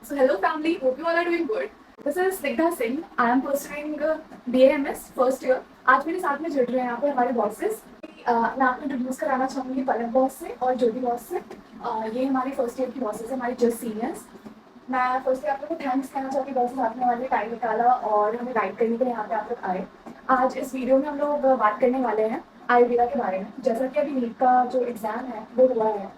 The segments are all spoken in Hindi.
So hello family, hope you all are doing good. This is Snigdha Singh. I am pursuing BAMS first year. आज मेरे साथ में जुड़ रहे हैं यहाँ पे हमारे बॉसेस। मैं आपको इंट्रोड्यूस कराना चाहूँगी पलक बॉस से और ज्योति बॉस से। ये हमारी फर्स्ट ईयर की बॉसेस हैं, हमारी जस्ट सीनियर्स। मैं फर्स्ट आप लोगों को थैंक्स कहना चाहूँगी बॉसेस, आपने हमारे लिए टाइम निकाला और हमें गाइड करने के लिए यहाँ पे आप लोग आए। आज इस वीडियो में हम लोग बात करने वाले हैं आयुर्वेदा के बारे में। जैसा कि अभी नीट का जो एग्ज़ाम है वो हुआ है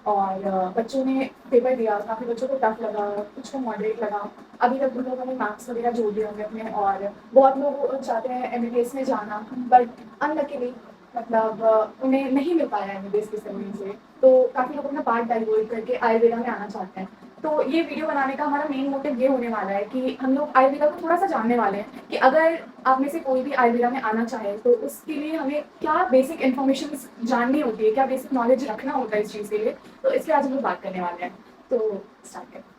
और बच्चों ने पेपर दिया, काफ़ी बच्चों को टफ लगा, कुछ को मॉडरेट लगा। अभी तक उन लोगों ने मार्क्स वगैरह जोड़ दिए होंगे अपने और बहुत लोग चाहते हैं एमबीबीएस में जाना, बट अनलकीली मतलब उन्हें नहीं मिल पाया एमबीबीएस की सर्विस से। तो काफ़ी लोग अपना पार्ट डाइवर्ट करके आयुर्वेदा में आना चाहते हैं। तो ये वीडियो बनाने का हमारा मेन मोटिव ये होने वाला है कि हम लोग आयुर्वेदा को थोड़ा सा जानने वाले हैं कि अगर आप में से कोई भी आयुर्वेदा में आना चाहे तो उसके लिए हमें क्या बेसिक इन्फॉर्मेशन जाननी होती है, क्या बेसिक नॉलेज रखना होता है इस चीज़ के लिए। तो इसके आज हम लोग बात करने वाले हैं। तो स्टार्ट करते हैं।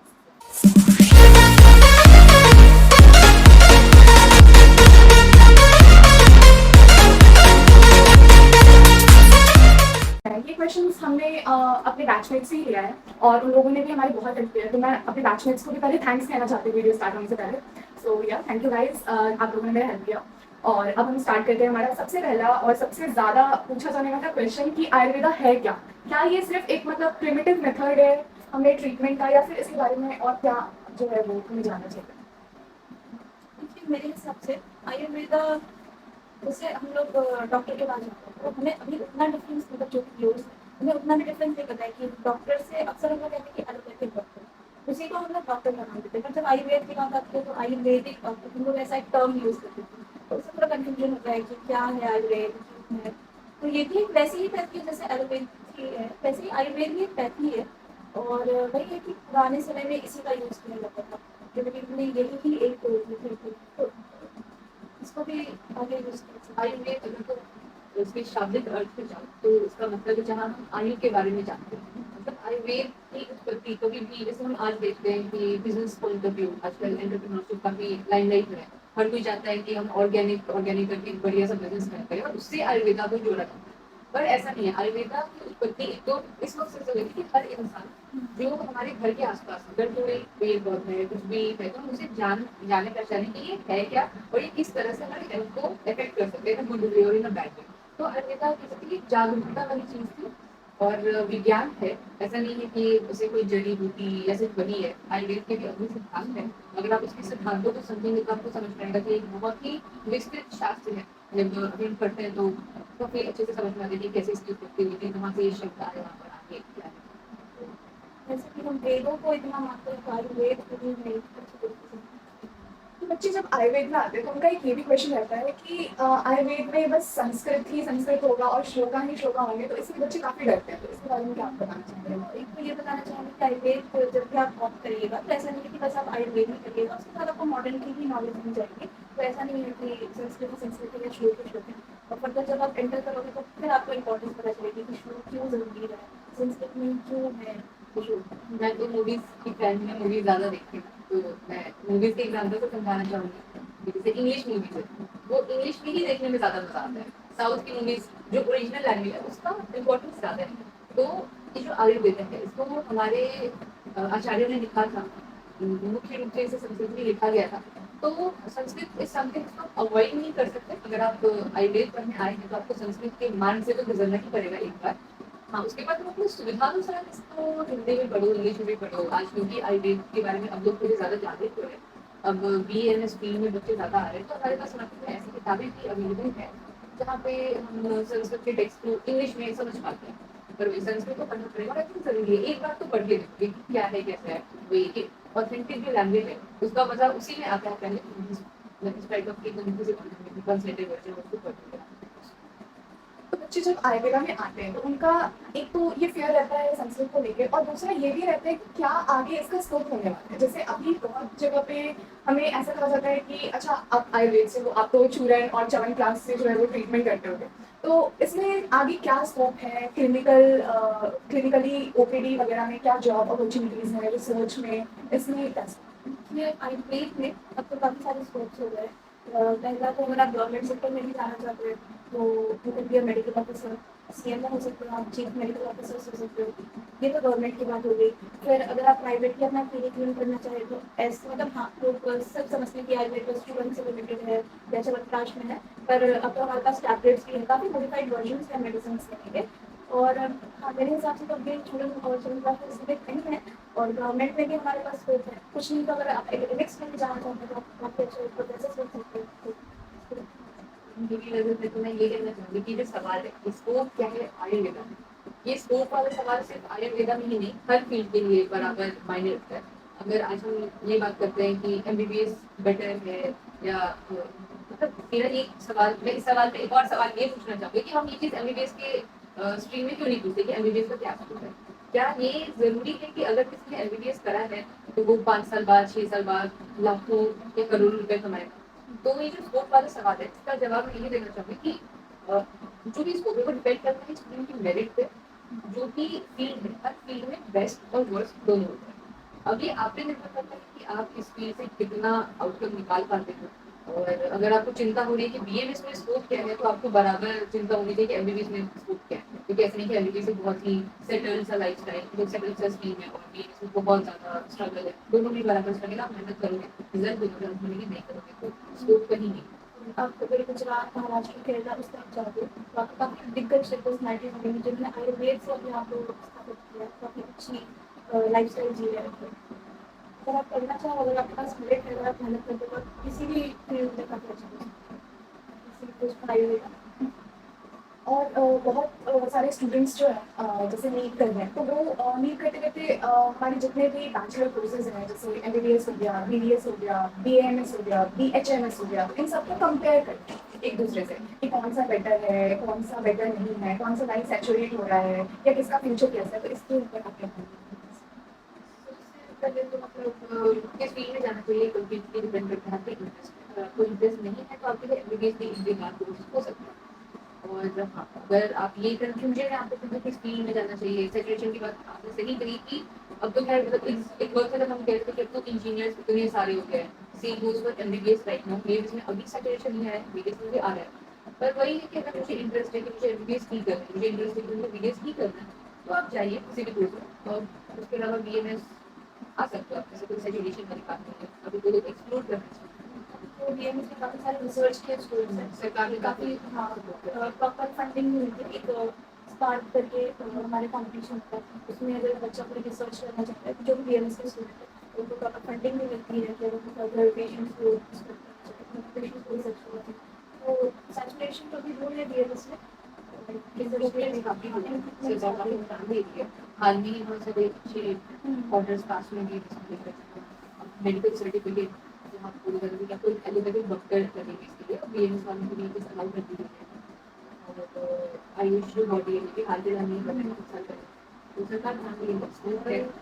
ये क्वेश्चंस हमने अपने बैचमेट से ही लिया है और उन लोगों ने भी हमारी बहुत हेल्प की है। तो मैं अपने बैचमेट्स को भी पहले थैंक्स कहना चाहती हूँ वीडियो स्टार्ट होने से पहले। सो या थैंक यू गाइज, आप लोगों ने मेरा हेल्प किया। और अब हम स्टार्ट करते हैं हमारा सबसे पहला और सबसे ज़्यादा पूछा जाने वाला क्वेश्चन कि आयुर्वेदा है क्या। क्या ये सिर्फ एक मतलब प्रिमिटिव मेथड है हमें ट्रीटमेंट का, या फिर इसके बारे में और क्या जो है वो हमें जानना चाहिए? मेरे हिसाब से आयुर्वेदा, जैसे हम लोग डॉक्टर के पास जाते हैं तो हमें अभी उतना डिफरेंस, मतलब जो यूज हमें उतना भी डिफरेंस नहीं पता है कि डॉक्टर से अक्सर हम लोग कहते हैं कि एलोपैथिक डॉक्टर, उसी को हम लोग डॉक्टर का नाम देते हैं। पर जब आयुर्वेद की बात आती है तो आयुर्वेदिक डॉक्टर हम लोग ऐसा एक टर्म यूज करते हैं, तो उससे थोड़ा कन्फ्यूजन होता है कि क्या है आयुर्वेद, क्यों है। तो ये भी एक वैसी ही पैथी है जैसे एलोपैथी है, वैसे ही आयुर्वेद भी एक पैथी है। और वही है कि पुराने समय में इसी का यूज किया जाता था, क्योंकि यही ही एक तो इसको भी आगे यूज कर सकते हैं। आयुर्वेद अगर तो उसके शाब्दिक अर्थ पे जाओ तो इसका मतलब है जहाँ हम आयु के बारे में जानते हैं। मतलब आयुर्वेद की उत्पत्ति कभी भी, जैसे हम आज देखते हैं कि बिजनेस पॉइंट ऑफ व्यू आजकल एंटरप्रेन्योरशिप काफी लाइमलाइट में है। हर कोई चाहता है कि हम ऑर्गेनिक ऑर्गेनिक करके एक बढ़िया सा बिजनेस करें और उससे आयुर्वेदा को जोड़ा जाए। पर ऐसा नहीं है। आयुर्वेदा की उत्पत्ति एक तो इस वक्त से हुई थी कि हर इंसान जो हमारे घर के आसपास अगर कोई पेड़ पौधे है कुछ भी है तो हम उसे जाने पहचाने कि ये है क्या और ये किस तरह से हमारे हेल्थ को इफेक्ट कर सकते हैं, गुड वे और इन अ बैड वे। तो आयुर्वेदा की जागरूकता वाली चीज थी और विज्ञान है। ऐसा नहीं है कि उसे कोई जड़ी बूटी या सिर्फ वही है। आयुर्वेद के भी अपने सिद्धांत है। अगर आप उसके सिद्धांतों को समझेंगे तो आपको समझ पाएगा कि एक बहुत ही विस्तृत शास्त्र है। जब अध्ययन करते हैं तो काफी अच्छे से समझ में आती है कि कैसे इसकी उत्पत्ति हुई थी, कहाँ से ये शब्द आए, वहाँ पर आगे क्या है। जैसे कि हम वेदों को इतना मानते हैं, आयुर्वेद को भी नहीं अच्छी तरीके से। तो बच्चे जब आयुर्वेद में आते हैं तो उनका एक ये भी क्वेश्चन रहता है कि आयुर्वेद में बस संस्कृत ही संस्कृत होगा और श्लोका ही श्लोका होंगे, तो इसलिए बच्चे काफी डरते हैं। तो इसके बारे में क्या आप बताना चाहेंगे? तो एक तो ये बताना चाहूँगी कि आयुर्वेद जब भी आप ऑप्ट करिएगा तो ऐसा नहीं है कि बस आप आयुर्वेद ही करिएगा, उसके साथ आपको मॉडर्न की भी नॉलेज मिल जाएगी। तो ऐसा नहीं है कि संस्कृत है या श्लोक है। और फर्दर जब आप एंटर करोगे तो फिर आपको इम्पोर्टेंस पता चलेगी कि श्लोक क्यों जरूरी है, संस्कृत में क्यों है। मैं तो मूवीज की फैन में मूवीज ज्यादा देखती हूँ, तो मैं मूवीज के एग्जाम्पल को समझाना चाहूंगी। जैसे इंग्लिश मूवीज है, वो इंग्लिश में ही देखने में ज्यादा मजा आता है। साउथ की मूवीज जो ओरिजिनल लैंग्वेज है उसका इम्पोर्टेंस ज्यादा है। तो ये जो आयुर्वेद है इसको हमारे आचार्यों ने लिखा था, मुख्य रूप से इसे संस्कृत में लिखा गया था। तो संस्कृत इस संस्कृत को अवॉइड नहीं कर सकते। अगर आप आयुर्वेद पढ़ने आए हैं तो आपको संस्कृत के मार्ग से तो गुजरना ही पड़ेगा एक बार। हाँ, उसके बाद तुम अपनी सुविधा अनुसार इसको हिंदी में पढ़ो, इंग्लिश में भी पढ़ो। आज क्योंकि आयुर्वेद के बारे में अब लोग थोड़े ज़्यादा जागरूक हो रहे हैं, अब BMS में बच्चे ज़्यादा आ रहे हैं, तो हमारे पास मार्केट में ऐसी किताबें भी अवेलेबल है जहाँ पे हम संस्कृत के टेक्स्ट को इंग्लिश में समझ पाते हैं। पर वही संस्कृत को पढ़ना पड़ेगा, आई थिंक जरूरी है। एक बार तो पढ़ के देखिए कि क्या है कैसा है। वही ऑथेंटिक जो लैंग्वेज है उसका मजा उसी में आता है। पहले इस टाइप ऑफ ट्रांसलेटेड वर्जन उसको पढ़िए। तो बच्चे जब आयुर्वेदा में आते हैं तो उनका एक तो ये फियर रहता है संस्कृत को लेकर, और दूसरा ये भी रहता है कि क्या आगे इसका स्कोप होने वाला है। जैसे अभी बहुत जगह पे हमें ऐसा कहा जाता है कि अच्छा आप आयुर्वेद से हो, आप तो चूरन और चवन क्लास से जो है वो ट्रीटमेंट करते होगे, तो इसमें आगे क्या स्कोप है? क्लिनिकली OPD वगैरह में क्या जॉब अपॉर्चुनिटीज है, रिसर्च में, इसमें कैसे? ये आयुर्वेद में अब तो काफ़ी सारे स्कोप्स हो गए। पहला तो अगर आप गवर्नमेंट सेक्टर में भी जाना चाहते हैं तो you can be a medical officer. CMO हो सकते हो, आप चीफ मेडिकल ऑफिसर हो सकते हो। ये तो गवर्नमेंट की बात हो गई। फिर अगर आप प्राइवेटली अपना क्लिनिक रन करना चाहें तो ऐसे मतलब हाँ, लोग सब समझते हैं कि आयुर्वेद स्टूडेंट से रिलेटेड है या चमत्काश में है, पर अब तो हमारे पास टैबलेट्स भी हैं, काफ़ी मॉडिफाइड वर्जन हैं मेडिसिन के। और हाँ, मेरे हिसाब से तो अभी स्टूडेंट और चमत्काश से रिलेटेड नहीं है, और गवर्नमेंट में भी हमारे पास स्कोप है। कुछ नहीं तो अगर आप एकेडमिक्स में भी जाना चाहते हो तो आप अच्छे प्रोफेसर सोच सकते हो। मेरी नज़र में तो मैं ये कहना चाहूँगी कि जो सवाल है स्कोप क्या है आयुर्वेदा में, ये स्कोप वाला सवाल सिर्फ आयुर्वेदा में ही नहीं हर फील्ड के लिए बराबर मायने रखता है। अगर आज हम ये बात करते हैं कि एमबीबीएस बेटर है या मतलब मेरा एक सवाल, मैं इस सवाल पे एक और सवाल ये पूछना चाहूँगी कि हम ये चीज़ एमबीबीएस के स्ट्रीम में क्यों नहीं पूछते कि एमबीबीएस का क्या स्कोप है। क्या ये ज़रूरी है कि अगर किसी ने एमबीबीएस करा है तो वो 5 साल बाद 6 साल बाद लाखों या करोड़ों रुपए कमाएगा। तो ये जो स्कोप वाला सवाल है इसका जवाब मैं ये देना चाहूँगी कि जो भी स्कोप है वो डिपेंड करता है स्टूडेंट की मेरिट पे। जो भी फील्ड है हर फील्ड में बेस्ट और वर्स्ट दोनों होते हैं। अब ये आप पे निर्भर करता है कि आप इस फील्ड से कितना आउटकम निकाल पाते हो। और अगर आपको चिंता हो रही है कि बीएमएस में स्कोप क्या है तो आपको बराबर चिंता होनी चाहिए कि एमबीबीएस में स्कोप क्या है, क्योंकि ऐसा नहीं कि एमबीबीएस एक बहुत ही सेटल्ड सा लाइफस्टाइल जो सेटल्ड सा स्कीम है और बीएमएस में बहुत ज़्यादा स्ट्रगल है। दोनों में बराबर स्ट्रगल है, आप मेहनत करोगे रिजल्ट दोनों मिलेगी, नहीं करोगे तो स्कोप कहीं नहीं। आप अगर गुजरात, महाराष्ट्र, केरला उस तरफ जाओगे तो आपको काफ़ी दिग्गज पर्सनैलिटीज मिलेंगी जिन्होंने आयुर्वेद से अपने आप को स्थापित किया, काफ़ी अच्छी लाइफस्टाइल जी रहे हैं। अगर आप करना चाहो, अगर आपके पास मेरिट है, अगर आप मेहनत करते हो तो आप किसी भी फील्ड में काफ़ी अच्छा कर सकते हो, किसी भी कुछ आयुर्वेद। और बहुत सारे स्टूडेंट्स जो है जैसे नीट कर रहे हैं तो वो नीट करते करते हमारे जितने भी बैचलर कोर्सेज हैं जैसे एमबीबीएस हो गया, बीडीएस हो गया, बीएएमएस हो गया, बीएचएमएस हो गया, इन सबको कंपेयर करते हैं एक दूसरे से कि कौन सा बेटर है, कौन सा बेटर नहीं है, कौन सा लाइन सैचुरेट हो रहा है या किसका फ्यूचर कैसा है। तो इसके ऊपर आप क्या कहेंगे? सबसे पहले तो मतलब किस फील्ड में जाना चाहिए कंप्लीटली डिपेंड करता है आपके इंटरेस्ट पे। अगर आपको इंटरेस्ट नहीं है तो आपके लिए एमबीबीएस भी इजी कोर्स हो सकता है। और हाँ, अगर आप ये कंफ्यूजन है आपको कि किस फील्ड में जाना चाहिए, सैचुरेशन की बात आपने सही करी कि अब तो खैर मतलब एक वक्त तक हम कहते थे कि अब तो इंजीनियर्स इतने सारे हो गए हैं। Same goes for MBBS right now, मेरे में अभी सैचुरेशन नहीं है, बीडीएस में भी आ रहा है। पर वही है कि अगर मुझे इंटरेस्ट है कि मुझे एमबीबीएस ही करना है, मुझे इंटरेस्ट है कि मुझे बीडीएस ही करना है, तो आप जाइए किसी भी कोर्स में। और उसके अलावा बीएमएस आ सकते हो आप, ऐसे कोई सैचुरेशन वाली बात नहीं है, अभी तो लोग एक्सप्लोर करना चाहिए। तो बीएमएस में काफ़ी सारे रिसर्च के स्टूडेंट्स हैं, सरकार ने काफ़ी हाँ प्रॉपर फंडिंग मिलती है। एक स्पार्क करके हमारे कॉम्पिटिशन होता है, उसमें अगर बच्चा कोई रिसर्च करना चाहता है तो जो भी बीएमएस के स्टूडेंट है उनको प्रॉपर फंडिंग भी मिलती है, फिर उनको अगर पेशेंट्स को पेशेंट्स को रिसर्च करना चाहिए। तो सैचुरेशन तो भी दूर है बीएमएस में। हाल में ही बहुत सारे अच्छे ऑर्डर्स पास में भी मेडिकल सर्टिफिकेट जो आप पूरी करेंगे या कोई एलोपैथिक डॉक्टर करेंगे इसके लिए बीएमएस वालों के लिए भी अलाउ कर दी गई है। और आयुष जो बॉडी है ये हाल फिलहाल में बने कुछ साल पहले तो सरकार ध्यान देगी।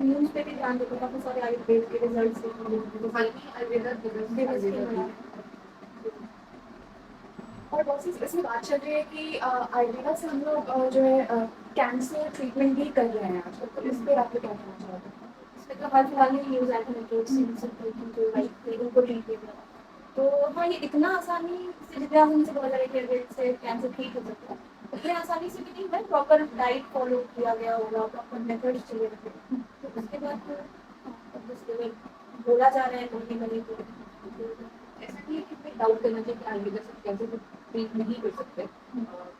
न्यूज़ पे भी ध्यान देते हैं, काफ़ी सारे आयुर्वेद के रिजल्ट्स देखने मिलते हैं। हाल ही आयुर्वेदा और बहुत सी इसमें बात चल रही है कि आयुर्वेदा से हम लोग जो है कैंसर ट्रीटमेंट भी कर रहे हैं आजकल। तो इस पर आप क्या कहना चाहोगे? इसमें तो हाल फिलहाल में न्यूज़ आया था मेट्रो जो लाइक उनको ट्रीट किया गया। तो हाँ, ये इतना आसानी से जितना हमसे बोला जाए कि अगर से कैंसर ठीक हो सकता है, उतने आसानी से भी नहीं है। प्रॉपर डाइट फॉलो किया गया होगा, प्रॉपर मेथड्स चाहिए रहते हैं। तो उसके बाद तो अब उसके बाद बोला जा रहा है कहीं कहीं तो ऐसा नहीं है कि कोई डाउट करना चाहिए कि आयुर्वेदा से कैंसर को ट्रीट नहीं कर सकते।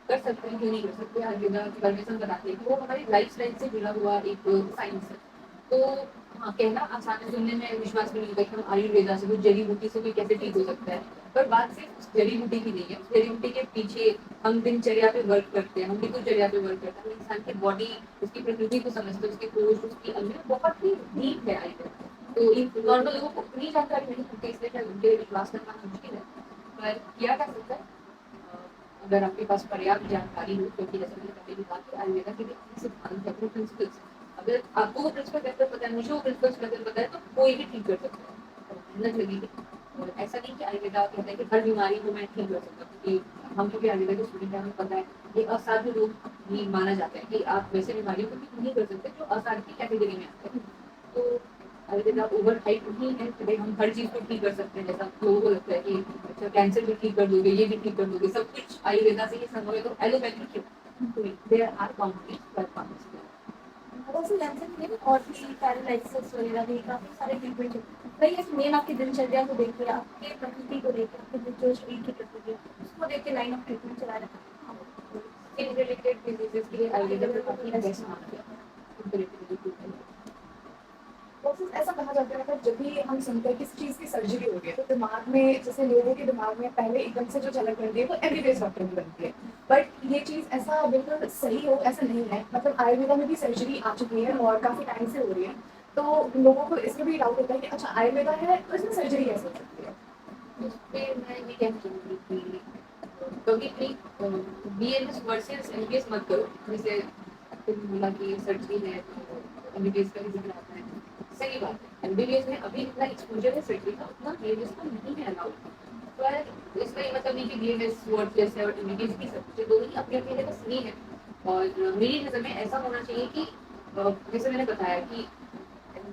कर सकते हैं, क्यों नहीं कर सकते। आयुर्वेदा के बारे में सब बताते हैं कि वो हमारी लाइफस्टाइल से जुड़ा हुआ एक साइंस है। तो हाँ, कहना आसान है, सुनने में विश्वास भी नहीं होगा कि हम आयुर्वेदा से कोई जड़ी बूटी से कोई कैसे ठीक हो सकता है। पर बात सिर्फ उस जड़ी बूटी की नहीं है, उस जड़ी बूटी के पीछे हम दिनचर्या पे वर्क करते हैं, हम दिनचर्या पे वर्क करते हैं, हम इंसान की बॉडी उसकी प्रकृति को समझते हैं, उसके कोष उसकी अंग बहुत ही डीप है आयुर्वेद। तो इन नॉर्मल लोगों को उतनी जानकारी नहीं होती, इसलिए शायद उनके लिए विश्वास करना मुश्किल है। पर किया जा सकता है अगर आपके पास पर्याप्त जानकारी हो, क्योंकि जैसे मैंने पहले भी कहा कि आयुर्वेदा के लिए सिद्धांत है, प्रिंसिपल्स। अगर आपको वो प्रिंसिपल बेहतर पता है, मुझे वो प्रिंसिपल्स बेहतर पता है, तो कोई भी ठीक कर सकता है और मेहनत लगेगी। और ऐसा नहीं कि आयुर्वेदा कहता है कि हर बीमारी को मैं ठीक कर सकता हूँ, क्योंकि हम जो भी आयुर्वेदा के स्टूडेंट हैं हमें पता है ये असाध्य रोग ही माना जाता है कि आप वैसे बीमारियों को ठीक नहीं कर सकते जो असाध्य की कैटेगरी में आते हैं। तो आयुर्वेदा ओवर हाइप नहीं है कि भाई हम हर चीज़ को ठीक कर सकते हैं, जैसा लोगों को लगता है कि अच्छा कैंसर भी ठीक कर दोगे, ये भी ठीक कर दोगे, सब कुछ आयुर्वेदा से ही संभव है, तो एलोपैथी क्यों। देयर आर बाउंड्रीज पर फार्मेसी। वैसे कैंसर के और भी पैरालिसिस वगैरह भी काफ़ी सारे ट्रीटमेंट हैं। वही है कि मेन आपकी दिनचर्या को देख के, आपके प्रकृति को देख के, आपके जो शरीर की प्रकृति है, उसको देख के लाइन ऑफ ट्रीटमेंट चलाया जाता है। हाँ, स्किन रिलेटेड डिजीजेस के लिए आयुर्वेदा को काफी बेस्ट माना गया है comparatively to प्रोसेस ऐसा कहा जाता है मतलब जब भी हम सुनते हैं किसी चीज़ की सर्जरी हो गई है तो दिमाग में जैसे लोगों के दिमाग में पहले एकदम से जो झलक बनती है वो एमबीबीएस डॉक्टर की बनती है। बट ये चीज़ ऐसा बिल्कुल सही हो ऐसा नहीं है, मतलब आयुर्वेदा में भी सर्जरी आ चुकी है और काफ़ी टाइम से हो रही है। तो लोगों को इसमें भी डाउट होता है कि अच्छा आयुर्वेदा है तो इसमें सर्जरी कैसे हो सकती है। उस पे मैं ये कहना चाहूँगी कि कभी भी बीएमएस वर्सेस एमबीबीएस मत करो। जैसे तुमने बोला कि सर्जरी है तो एमबीबीएस का भी जिक्र आता है, सही बात है। एमबीबीएस में अभी इतना एक्सपोजर है सर्जरी का, उतना बीएमएस का नहीं है अलाउड। पर इसका ये मतलब नहीं कि बीएमएस वर्सेस है और एमबीबीएस की सर्जरी दोनों ही अपने अपने जगह सही है। और मेरी नज़र में ऐसा होना चाहिए कि जैसे मैंने बताया कि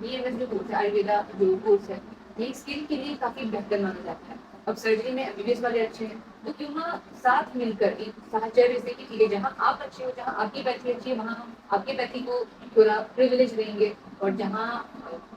बीएमएस जो कोर्स है, आयुर्वेदा जो कोर्स है, ये स्किन के लिए काफी बेहतर माना जाता है। अब सर्जरी में एमबीबीएस वाले अच्छे हैं तो क्यों ना साथ मिलकर एक साहचर्य से कि ठीक है, जहाँ आप अच्छे हो, जहाँ आपकी पैथी अच्छी है, वहाँ हम आपकी पैथी को थोड़ा प्रिविलेज देंगे, और जहाँ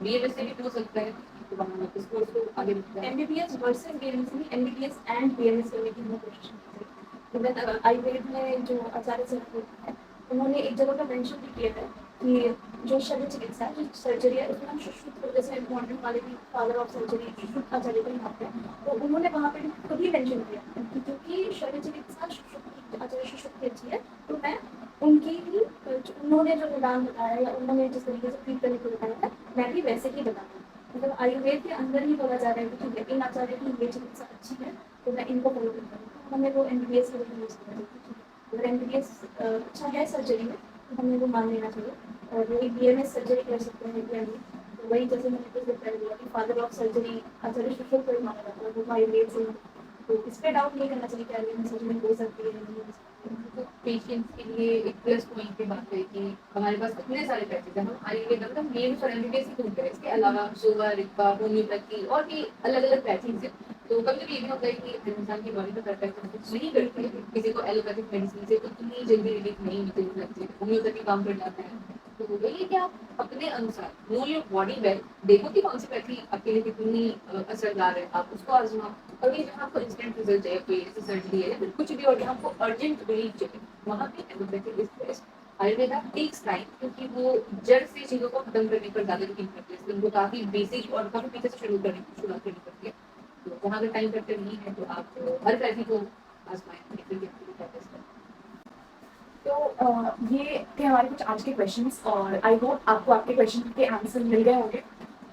बीएमएस से भी हो सकता है तो वहाँ हम इस कोर्स को आगे बढ़ते हैं। एमबीबीएस वर्सेस बीएमएस नहीं, एमबीबीएस एंड बीएमएस करने की मैं कोशिश की थी। इवन आयुर्वेद में जो आचार्य सर हैं, उन्होंने एक जगह पर मेंशन भी किया था कि जो शल्य चिकित्सा है, जो सर्जरी है, उसमें हम सुश्रुत जैसे मॉडर्न वाले भी फादर ऑफ सर्जरी सुश्रुत आचार्य को मानते हैं, तो उन्होंने वहाँ पे भी खुद ही मेंशन किया कि क्योंकि शल्य चिकित्सा सुश्रुत आचार्य सुश्रुत की अच्छी है, तो मैं उनकी ही उन्होंने जो निदान बताया या उन्होंने जिस तरीके से ट्रीट करने को बताया था, मैं भी वैसे ही बताऊँ। मतलब आयुर्वेद के अंदर ही बोला जा रहा है कि ठीक है, इन आचार्य की ये चिकित्सा अच्छी है तो मैं इनको फॉलो करता हूँ। तो हमें वो एमबीबीएस का भी यूज़ करना चाहिए। अगर एमबीबीएस अच्छा है सर्जरी में तो हमें वो मान लेना चाहिए। और वही बीएमएस सर्जरी कर सकते हैं या नहीं, तो वही जैसे मैंने कुछ बताया दिया कि फादर ऑफ सर्जरी आचार्य शुक्ल को ही माना जाता है, वो आयुर्वेद से। तो इस पर डाउट नहीं करना चाहिए कि आयुर्वेद में सर्जरी हो सकती है या नहीं हो सकती है। तो पेशेंट्स के लिए एक प्लस पॉइंट की बात है कि हमारे पास इतने सारे पैकेज हैं, हम आयुर्वेद मतलब मेन और एमबीबीएस ही क्यों करें, इसके अलावा सोवा, रिक्पा, होम्योपैथी और भी अलग अलग पैथीज हैं। तो कभी कभी ये भी होता है कि इंसान की बॉडी में परफेक्ट कुछ नहीं करती है, किसी को एलोपैथिक मेडिसिन से उतनी जल्दी रिलीफ नहीं मिलती, होम्योपैथी काम कर जाता है। तो वही है कि आप अपने अनुसार नो योर बॉडी वेल, देखो कि कौन सी पैथी आपके लिए कितनी असरदार है, आप उसको आजमाओ। और ये जहाँ आपको इंस्टेंट रिजल्ट चाहिए, कोई जैसे सर्जरी है या फिर कुछ भी, और जहाँ आपको अर्जेंट रिलीफ चाहिए, वहाँ पे allopathy is best. Ayurveda takes time, क्योंकि वो जड़ से चीज़ों को खत्म करने पर ज़्यादा यकीन करते हैं, इसलिए उनको काफ़ी बेसिक और काफ़ी पीछे से शुरुआत करनी पड़ती है। तो जहाँ अगर टाइम फैक्टर नहीं है तो आप हर पैथी को आजमाएं, देखिए कि आपके लिए क्या बेस्ट है। तो ये थे हमारे कुछ आज के क्वेश्चंस और आई होप आपको आपके क्वेश्चन के आंसर मिल गए होंगे।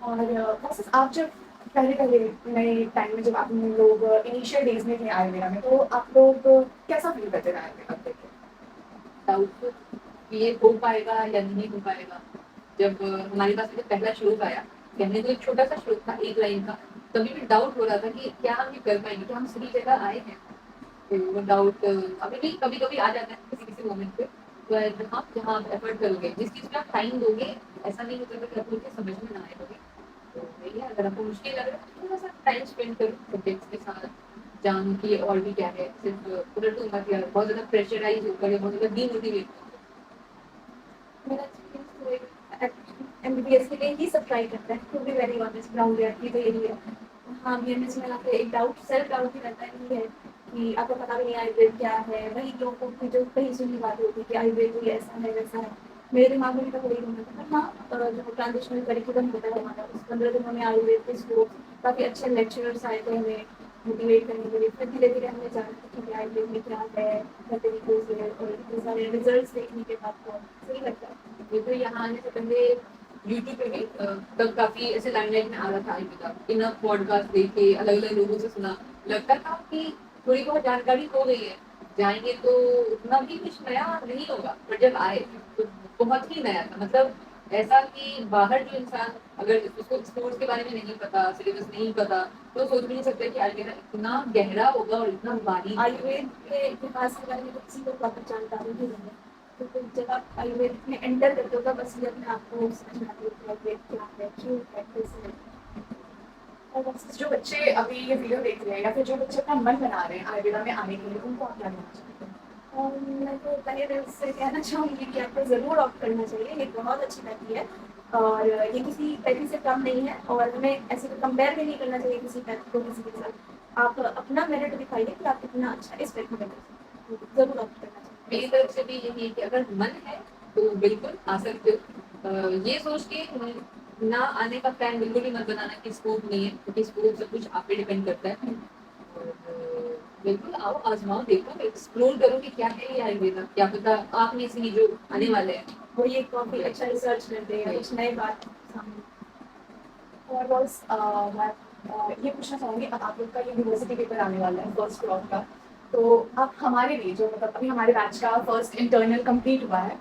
और बस आप जब पहले पहले नए टाइम में जब आप लोग इनिशियल डेज में थे आयुर्वेदा में, तो आप लोग कैसा फील करते थे आयुर्वेदा देख के? डाउटफुल कि ये हो पाएगा या नहीं हो पाएगा। जब हमारे पास जब पहला श्लोक आया, कहने तो एक छोटा सा श्लोक था, एक लाइन का, तभी भी डाउट हो रहा था कि क्या हम ये कर पाएंगे, क्या हम सही जगह आए हैं। तो वो डाउट अभी भी कभी कभी आ जाता है किसी किसी मोमेंट पे। पर हाँ, जहाँ आप एफर्ट करोगे, जिस चीज़ में आप टाइम दोगे, ऐसा नहीं होता कि आपको उसे समझ में ना आए कभी। तो वही है, अगर आपको मुश्किल लग रहा है तो थोड़ा सा टाइम स्पेंड करो सब्जेक्ट्स के साथ, जान कि और भी क्या है, सिर्फ उधर तो मत यार बहुत ज़्यादा प्रेशराइज होकर या बहुत ज़्यादा डीमोटिवेट। मेरा एक्सपीरियंस तो एमबीबीएस के लिए ही सब ट्राई करता है, to be very honest, ground reality तो यही है। हाँ, बीएमएस में आके एक डाउट, सेल्फ डाउट भी रहता है कि आपको पता भी नहीं आयुर्वेद क्या है। वही लोगों की जो कहीं सुनी बात होती है कि आयुर्वेद भी ऐसा है वैसा है, मेरे दिमाग में भी तो वही घूमता था। पर हाँ, जो ट्रांजिशनल करिकुलम होता है हमारा, उस 15 दिनों में आयुर्वेद के स्कोप काफ़ी अच्छे लेक्चरर्स आए थे हमें मोटिवेट करने के लिए। फिर धीरे धीरे हमने जाना कि ठीक है आयुर्वेद में क्या है, हर तरीके से, और इतने सारे रिजल्ट देखने के बाद तो सही लगता है। मुझे यहाँ आने से पहले यूट्यूब पे भी तब काफी ऐसे लाइमलाइट में आ रहा था आयुर्वेदा, इनफ पॉडकास्ट देखे, अलग अलग लोगों से सुना, लगता था कि थोड़ी बहुत जानकारी हो गई है, जाएंगे तो उतना भी कुछ नया नहीं होगा। पर जब आए तो बहुत ही नया था, मतलब ऐसा कि बाहर जो इंसान अगर उसको स्पोर्ट्स के बारे में नहीं पता, सिलेबस नहीं पता, तो सोच भी नहीं सकता कि आयुर्वेदा इतना गहरा होगा और इतना बारीक। आयुर्वेद के इतिहास के बारे में तो किसी को प्रॉपर जानकारी ही नहीं है, तो फिर जब आप आयुर्वेद में एंटर करते हो तब बस ये अपने आप को समझ में आती है कि आयुर्वेद क्या है, क्यों है, कैसे है। और बस जो बच्चे अभी ये वीडियो देख रहे हैं या फिर जो बच्चे अपना मन बना रहे हैं आयुर्वेदा में आने के लिए, उनको आप क्या कहना चाहते हैं? मैं तो पहले दिल से कहना चाहूँगी कि आपको ज़रूर ऑप्ट करना चाहिए, ये बहुत अच्छी पैटी है और ये किसी पैटी से कम नहीं है और हमें ऐसे कंपेयर भी नहीं करना चाहिए किसी पैटी को किसी के साथ। आप अपना मेरिट दिखाइए कि आप कितना अच्छा इस पैटी में कर सकते हो, तो ज़रूर ऑप्ट करना चाहिए। मेरी तरफ से भी यही है कि अगर मन है तो बिल्कुल आ सकते हो। ये सोच के ना आने का प्लान बिल्कुल भी मत बनाना कि स्कोप नहीं है, क्योंकि स्कोप सब कुछ आप पे डिपेंड करता है। और बिल्कुल आओ, आजमाओ, देखो, एक्सप्लोर करो कि क्या है ये आयुर्वेदा। क्या पता आप में से ही जो आने वाले हैं वो ये काफ़ी अच्छा रिसर्च करते हैं, कुछ नई बात सामने। और बस मैं ये पूछना चाहूँगी, अब आप लोग का यूनिवर्सिटी पेपर आने वाला है फर्स्ट क्रॉप का, तो अब हमारे लिए जो मतलब अभी हमारे बैच का फर्स्ट इंटरनल कंप्लीट हुआ है,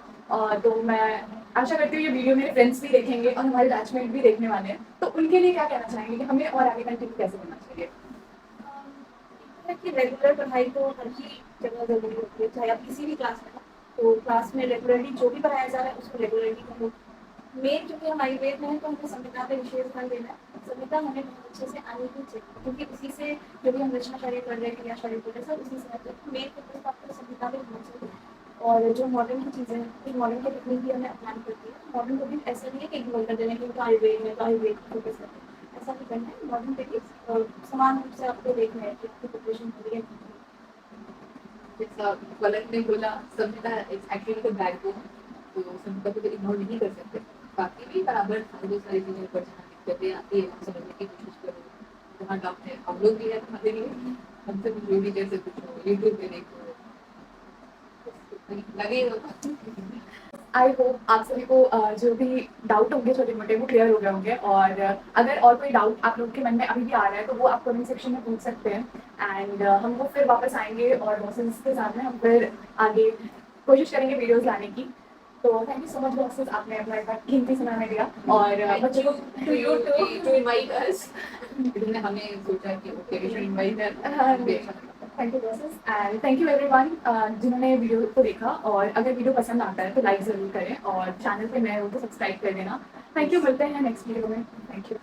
तो मैं आशा करती हूँ ये वीडियो मेरे फ्रेंड्स भी देखेंगे और हमारे बैचमेट भी देखने वाले हैं, तो उनके लिए क्या कहना चाहेंगे कि हमें और आगे कंटिन्यू कैसे करना चाहिए? कि रेगुलर पढ़ाई तो हर ही जगह ज़रूरी होती है, चाहे आप किसी भी क्लास में हो, तो क्लास में रेगुलरली जो भी पढ़ाया जा रहा है उसको रेगुलरली करो। मेन जो कि हम आयुर्वेद में है तो हमें संहिता पे विशेष ध्यान देना है। संहिता हमें बहुत अच्छे से आनी ही चाहिए, क्योंकि उसी से जो भी हम रचना कार्य कर रहे हैं, क्रिया कार्य कर रहे हैं, सब उसी से आते हैं। मेन फोकस तो आपको संहिता पे होना चाहिए। और जो मॉडर्न की चीज़ें हैं, फिर मॉडर्न की टेक्निक भी हमें अपनानी पड़ती है। मॉडर्न को भी ऐसा नहीं है कि इग्नोर कर देना है कि आयुर्वेद में तो आयुर्वेद पर फोकस करते हैं, ऐसा नहीं करना है। मॉडर्न टेक्निक्स समान रूप से आपको देखना है कि आपकी प्रिपरेशन हो रही है। जैसा पलक ने बोला, संहिता इज एक्चुअली द बैकबोन, तो संहिता को तो इग्नोर नहीं कर सकते। बाकी भी बराबर जो सारी चीज़ें पर जहाँ दिक्कतें आती है वो समझने की कोशिश करो। जहाँ डाउट है हम लोग भी है तुम्हारे लिए, हमसे जो भी जैसे पूछो, यूट्यूब पे देखो, लगे हो। आई होप आप सभी को जो भी डाउट होंगे छोटे मोटे वो क्लियर हो गए होंगे, और अगर और कोई डाउट आप लोगों के मन में अभी भी आ रहा है तो वो आप कमेंट सेक्शन में पूछ सकते हैं, एंड हम वो फिर वापस आएंगे और बॉसेस के साथ में हम फिर आगे कोशिश करेंगे वीडियोस लाने की। तो thank you so much bosses, आपने अपना इतना कीमती समय में दिया, और बच्चों को to you to invite us. तुमने हमें सोचा कि okay we should invite them. Thank you bosses, and thank you everyone जिन्होंने वीडियो को देखा, और अगर वीडियो पसंद आता है तो लाइक ज़रूर करें और चैनल पे नए हो तो सब्सक्राइब कर देना। थैंक यू, मिलते हैं नेक्स्ट वीडियो में। Thank you.